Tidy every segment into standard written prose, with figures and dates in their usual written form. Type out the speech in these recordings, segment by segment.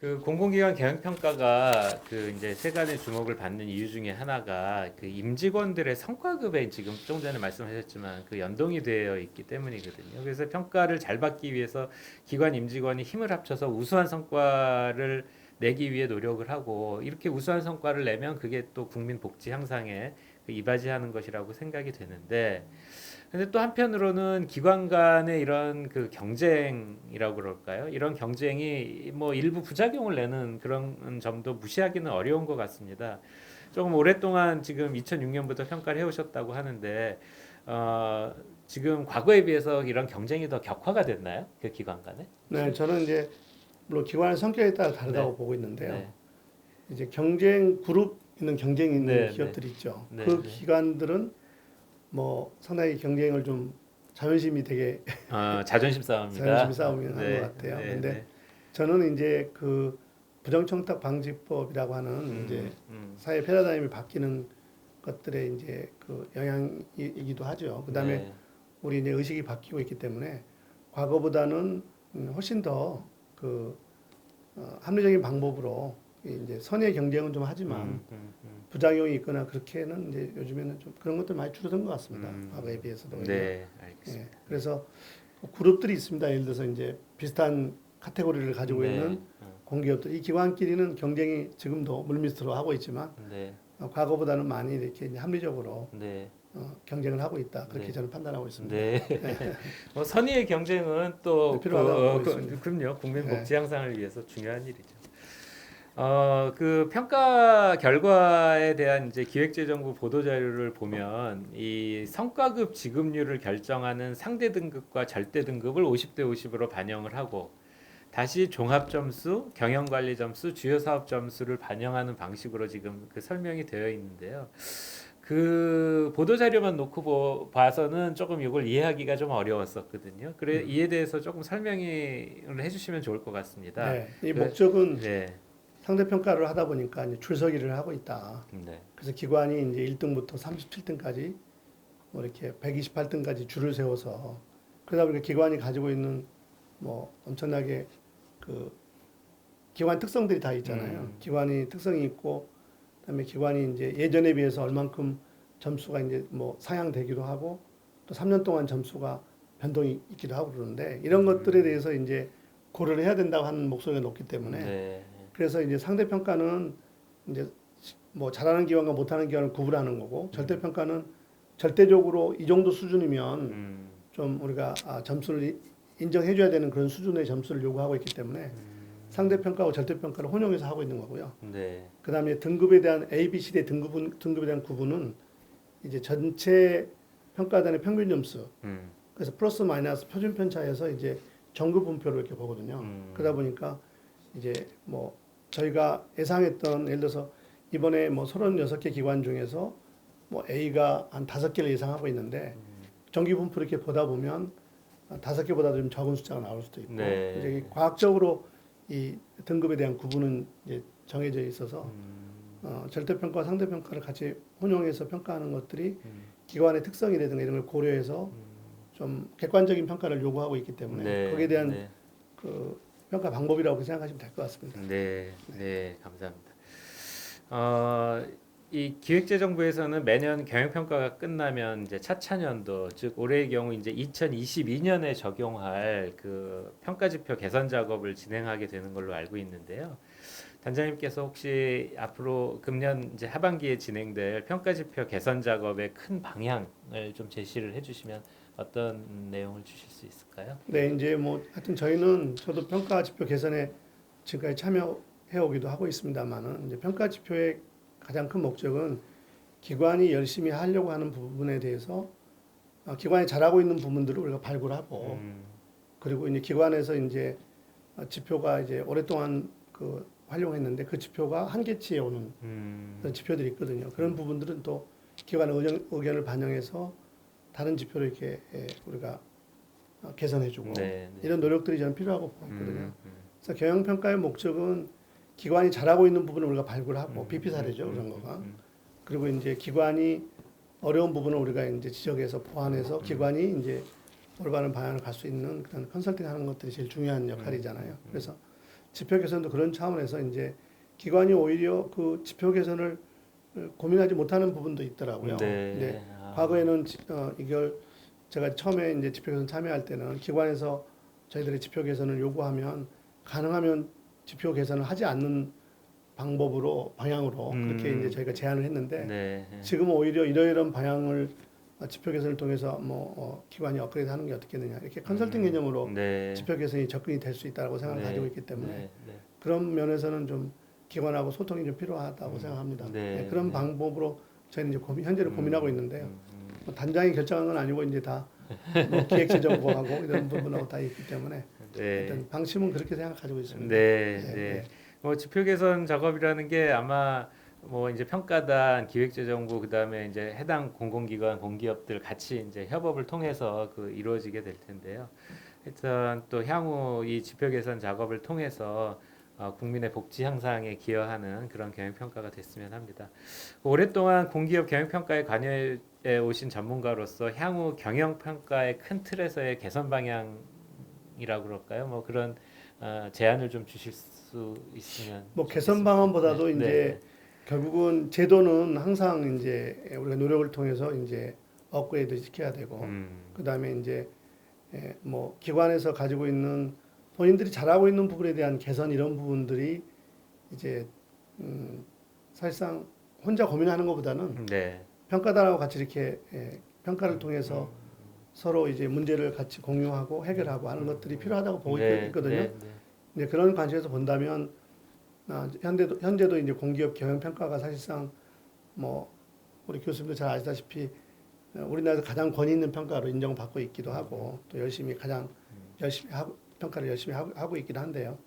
그 공공기관 경영평가가 그 이제 세간의 주목을 받는 이유 중에 하나가 그 임직원들의 성과급에 지금 좀 전에 말씀하셨지만 그 연동이 되어 있기 때문이거든요. 그래서 평가를 잘 받기 위해서 기관 임직원이 힘을 합쳐서 우수한 성과를 내기 위해 노력을 하고 이렇게 우수한 성과를 내면 그게 또 국민 복지 향상에 그 이바지하는 것이라고 생각이 되는데 근데 또 한편으로는 기관 간의 이런 그 경쟁이라고 그럴까요? 이런 경쟁이 뭐 일부 부작용을 내는 그런 점도 무시하기는 어려운 것 같습니다. 조금 오랫동안 지금 2006년부터 평가를 해오셨다고 하는데 어, 지금 과거에 비해서 이런 경쟁이 더 격화가 됐나요? 그 기관 간에? 네, 저는 이제 물론 기관의 성격에 따라 네, 다르다고 보고 있는데요. 네, 이제 경쟁 그룹 있는 경쟁이 있는 네, 네, 기업들이 있죠. 네, 그 네. 기관들은 뭐 상당히 경쟁을 좀 자존심이 되게 자존심 자존심 싸움이다. 싸움을 하는 것 네, 같아요. 네, 근데 네. 저는 이제 그 부정청탁 방지법이라고 하는 이제 음, 음, 사회 패러다임이 바뀌는 것들의 이제 그 영향이기도 하죠. 그다음에 네, 우리 이제 의식이 바뀌고 있기 때문에 과거보다는 훨씬 더그 합리적인 방법으로 이제 선의 경쟁은 좀 하지만 음, 음, 음, 부작용이 있거나 그렇게는 이제 요즘에는 좀 그런 것들 많이 줄어든 것 같습니다. 과거에 비해서도 오히려. 네, 예. 알겠습니다. 네. 그래서 그룹들이 있습니다. 예를 들어서 이제 비슷한 카테고리를 가지고 네, 있는 공기업들, 이 기관끼리는 경쟁이 지금도 물밑으로 하고 있지만 네, 과거보다는 많이 이렇게 이제 합리적으로 네, 경쟁을 하고 있다. 그렇게 네, 저는 판단하고 있습니다. 네. 뭐 선의의 경쟁은 네, 또 필요하다고 보고 있습니다. 그럼요. 국민 예. 복지 향상을 위해서 중요한 일이죠. 그 평가 결과에 대한 이제 기획재정부 보도 자료를 보면 이 성과급 지급률을 결정하는 상대 등급과 절대 등급을 50대 50으로 반영을 하고 다시 종합 점수, 경영 관리 점수, 주요 사업 점수를 반영하는 방식으로 지금 그 설명이 되어 있는데요. 그 보도 자료만 놓고 봐서는 조금 이걸 이해하기가 좀 어려웠었거든요. 그래 이에 대해서 조금 설명을 해주시면 좋을 것 같습니다. 네. 이 그 목적은 네, 상대 평가를 하다 보니까 이제 줄서기를 하고 있다. 네, 그래서 기관이 이제 1등부터 37등까지 뭐 이렇게 128등까지 줄을 세워서 그러다 보니까 기관이 가지고 있는 뭐 엄청나게 그 기관 특성들이 다 있잖아요. 기관이 특성이 있고 그다음에 기관이 이제 예전에 비해서 얼만큼 점수가 이제 뭐 상향되기도 하고 또 3년 동안 점수가 변동이 있기도 하고 그러는데 이런 것들에 대해서 이제 고려를 해야 된다고 하는 목소리가 높기 때문에 네, 그래서 이제 상대 평가는 이제 뭐 잘하는 기관과 못하는 기관을 구분하는 거고 절대 평가는 절대적으로 이 정도 수준이면 음, 좀 우리가 점수를 인정해줘야 되는 그런 수준의 점수를 요구하고 있기 때문에 상대 평가와 절대 평가를 혼용해서 하고 있는 거고요. 네, 그다음에 등급에 대한 A, B, C의 등급에 대한 구분은 이제 전체 평가단의 평균 점수 음, 그래서 플러스 마이너스 표준 편차에서 이제 정급 분표로 이렇게 보거든요. 그러다 보니까 이제 뭐 저희가 예상했던 예를 들어서 이번에 뭐 36개 기관 중에서 뭐 A가 한 5개를 예상하고 있는데 정기 분포 이렇게 보다 보면 5개보다도 좀 적은 숫자가 나올 수도 있고 네, 이제 과학적으로 이 등급에 대한 구분은 이제 정해져 있어서 절대평가와 상대평가를 같이 혼용해서 평가하는 것들이 기관의 특성이라든가 이런 걸 고려해서 좀 객관적인 평가를 요구하고 있기 때문에 거기에 네, 대한 네, 그 평가 방법이라고 생각하시면 될 것 같습니다. 네, 네, 감사합니다. 어, 이 기획재정부에서는 매년 경영평가가 끝나면 이제 차차년도, 즉 올해의 경우 이제 2022년에 적용할 그 평가지표 개선 작업을 진행하게 되는 걸로 알고 있는데요. 단장님께서 혹시 앞으로 금년 이제 하반기에 진행될 평가지표 개선 작업의 큰 방향을 좀 제시를 해주시면 어떤 내용을 주실 수 있을까요? 네, 이제 뭐 하여튼 저희는 저도 평가 지표 개선에 지금까지 참여해 오기도 하고 있습니다만은 이제 평가 지표의 가장 큰 목적은 기관이 열심히 하려고 하는 부분에 대해서 기관이 잘하고 있는 부분들을 우리가 발굴하고 그리고 이제 기관에서 이제 지표가 이제 오랫동안 그 활용했는데 그 지표가 한계치에 오는 그런 지표들이 있거든요. 그런 부분들은 또 기관의 의견을 반영해서 다른 지표를 이렇게 우리가 개선해주고 네, 네. 이런 노력들이 저는 필요하고 보고 있거든요. 그래서 경영평가의 목적은 기관이 잘하고 있는 부분을 우리가 발굴하고 BP 사례죠 그런 거가 그리고 이제 기관이 어려운 부분을 우리가 이제 지적해서 보완해서 기관이 이제 올바른 방향을 갈 수 있는 그런 컨설팅하는 것들이 제일 중요한 역할이잖아요. 그래서 지표 개선도 그런 차원에서 이제 기관이 오히려 그 지표 개선을 고민하지 못하는 부분도 있더라고요. 네. 근데 아. 과거에는 이걸 제가 처음에 이제 지표 개선 참여할 때는 기관에서 저희들이 지표 개선을 요구하면 가능하면 지표 개선을 하지 않는 방법으로 방향으로 그렇게 이제 저희가 제안을 했는데 네. 지금은 오히려 이러이러한 방향을 지표 개선을 통해서 기관이 업그레이드하는 게 어떻겠느냐 이렇게 컨설팅 개념으로 네. 지표 개선이 접근이 될 수 있다고 생각을 네. 가지고 있기 때문에 네. 네. 그런 면에서는 좀 기관하고 소통이 좀 필요하다고 생각합니다. 네. 네, 그런 네. 방법으로 저희는 이제 현재는 고민하고 있는데요. 음. 뭐 단장이 결정한 건 아니고 이제 다 뭐 기획재정부하고 이런 부분하고 다 있기 때문에 네. 일단 방침은 그렇게 생각 가지고 있습니다. 네. 네, 네. 네. 뭐 지표 개선 작업이라는 게 아마 뭐 이제 평가단, 기획재정부 그다음에 이제 해당 공공기관, 공기업들 같이 이제 협업을 통해서 그 이루어지게 될 텐데요. 일단 또 향후 이 지표 개선 작업을 통해서 국민의 복지 향상에 기여하는 그런 경영평가가 됐으면 합니다. 오랫동안 공기업 경영평가에 관여해 오신 전문가로서 향후 경영평가의 큰 틀에서의 개선 방향이라고 그럴까요? 뭐 그런 제안을 좀 주실 수 있으면 뭐 좋겠습니다. 개선 방안보다도 네. 이제 결국은 제도는 항상 이제 우리가 노력을 통해서 이제 업그레이드 시켜야 되고 그다음에 이제 뭐 기관에서 가지고 있는 본인들이 잘하고 있는 부분에 대한 개선 이런 부분들이 이제 사실상 혼자 고민하는 것보다는 네. 평가단하고 같이 이렇게 평가를 통해서 서로 이제 문제를 같이 공유하고 해결하고 하는 것들이 필요하다고 보고 네. 있거든요. 네. 이제 그런 관점에서 본다면 현재도 이제 공기업 경영 평가가 사실상 뭐 우리 교수님도 잘 아시다시피 우리나라에서 가장 권위 있는 평가로 인정받고 있기도 하고 또 가장 열심히 평가를 열심히 하고 있기도 한데요.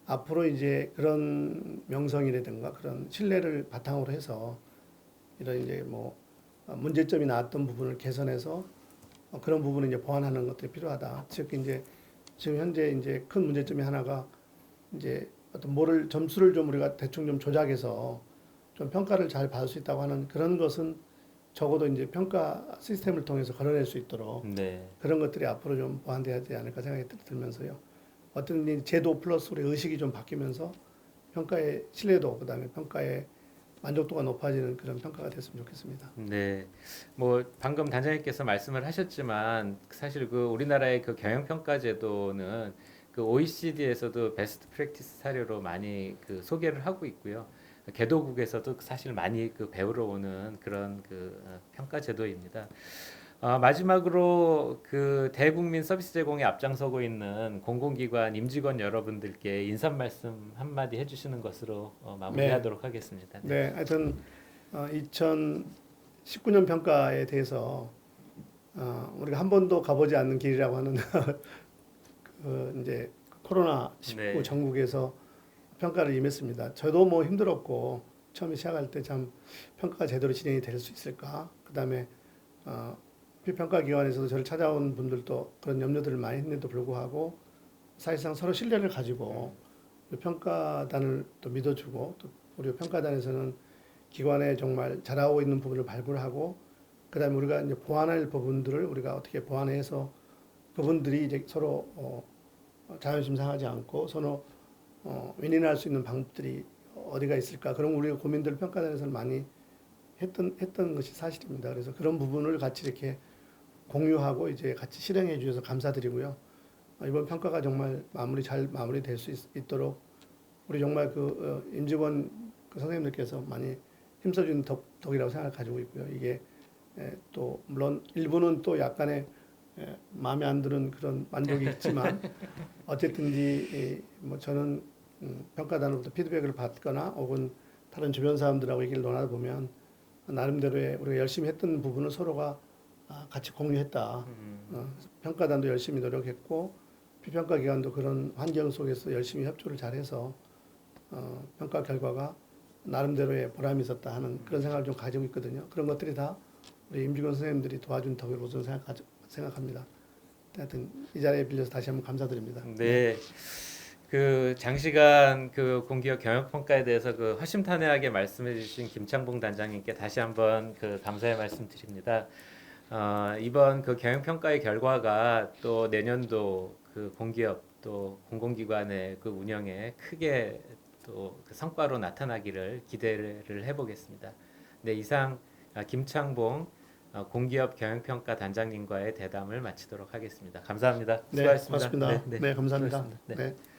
앞으로 이제 그런 명성이라든가 그런 신뢰를 바탕으로 해서 이런 이제 뭐 문제점이 나왔던 부분을 개선해서 그런 부분을 이제 보완하는 것들이 필요하다. 즉 이제 지금 현재 이제 큰 문제점이 하나가 이제 어떤 뭐를 점수를 좀 우리가 대충 좀 조작해서 좀 평가를 잘 받을 수 있다고 하는 그런 것은 적어도 이제 평가 시스템을 통해서 걸어낼 수 있도록 네. 그런 것들이 앞으로 좀 보완돼야 되지 않을까 생각이 들면서요. 어떤 이 제도 플러스 우리 의식이 좀 바뀌면서 평가의 신뢰도 그다음에 평가의 만족도가 높아지는 그런 평가가 됐으면 좋겠습니다. 네, 뭐 방금 단장님께서 말씀을 하셨지만 사실 그 우리나라의 그 경영평가 제도는 그 OECD에서도 베스트 프랙티스 사례로 많이 그 소개를 하고 있고요. 개도국에서도 사실 많이 그 배우러 오는 그런 그 평가 제도입니다. 마지막으로 그 대국민 서비스 제공에 앞장서고 있는 공공기관 임직원 여러분들께 인사 말씀 한마디 해주시는 것으로 마무리하도록 하겠습니다. 네. 네, 하여튼 2019년 평가에 대해서 우리가 한 번도 가보지 않는 길이라고 하는 그 이제 코로나 19 네. 전국에서 평가를 임했습니다. 저도 뭐 힘들었고 처음에 시작할 때 참 평가가 제대로 진행이 될 수 있을까? 그다음에 비평가 기관에서도 저를 찾아온 분들도 그런 염려들을 많이 했는데도 불구하고 사실상 서로 신뢰를 가지고 평가단을 또 믿어주고 또 우리 평가단에서는 기관에 정말 잘하고 있는 부분을 발굴하고 그다음에 우리가 이제 보완할 부분들을 우리가 어떻게 보완해서 그분들이 이제 서로 자존심 상하지 않고 서로 윈윈할 수 있는 방법들이 어디가 있을까 그런 우리가 고민들을 평가단에서는 많이 했던 것이 사실입니다. 그래서 그런 부분을 같이 이렇게 공유하고 이제 같이 실행해 주셔서 감사드리고요. 이번 평가가 정말 잘 마무리될 수 있도록 우리 정말 그 임직원 그 선생님들께서 많이 힘써준 덕이라고 생각을 가지고 있고요. 이게 또 물론 일부는 또 약간의 마음에 안 드는 그런 만족이 있지만 어쨌든지 뭐 저는 평가단으로부터 피드백을 받거나 혹은 다른 주변 사람들하고 얘기를 나눠 보면 나름대로의 우리가 열심히 했던 부분을 서로가 같이 공유했다. 평가단도 열심히 노력했고 비평가 기관도 그런 환경 속에서 열심히 협조를 잘해서 평가 결과가 나름대로의 보람이 있었다 하는 그런 생각을 좀 가지고 있거든요. 그런 것들이 다 우리 임직원 선생님들이 도와준 덕이라고 저는 생각합니다. 하여튼 이 자리에 빌려서 다시 한번 감사드립니다. 네. 그 장시간 그 공기업 경영평가에 대해서 그 허심탄회하게 말씀해 주신 김창봉 단장님께 다시 한번 그 감사의 말씀 드립니다. 이번 그 경영평가의 결과가 또 내년도 그 공기업 또 공공기관의 그 운영에 크게 또 그 성과로 나타나기를 기대를 해보겠습니다. 네, 이상 김창봉 공기업 경영평가 단장님과의 대담을 마치도록 하겠습니다. 감사합니다. 네, 수고하셨습니다. 고맙습니다. 네, 네, 감사합니다. 수고하셨습니다. 네. 네.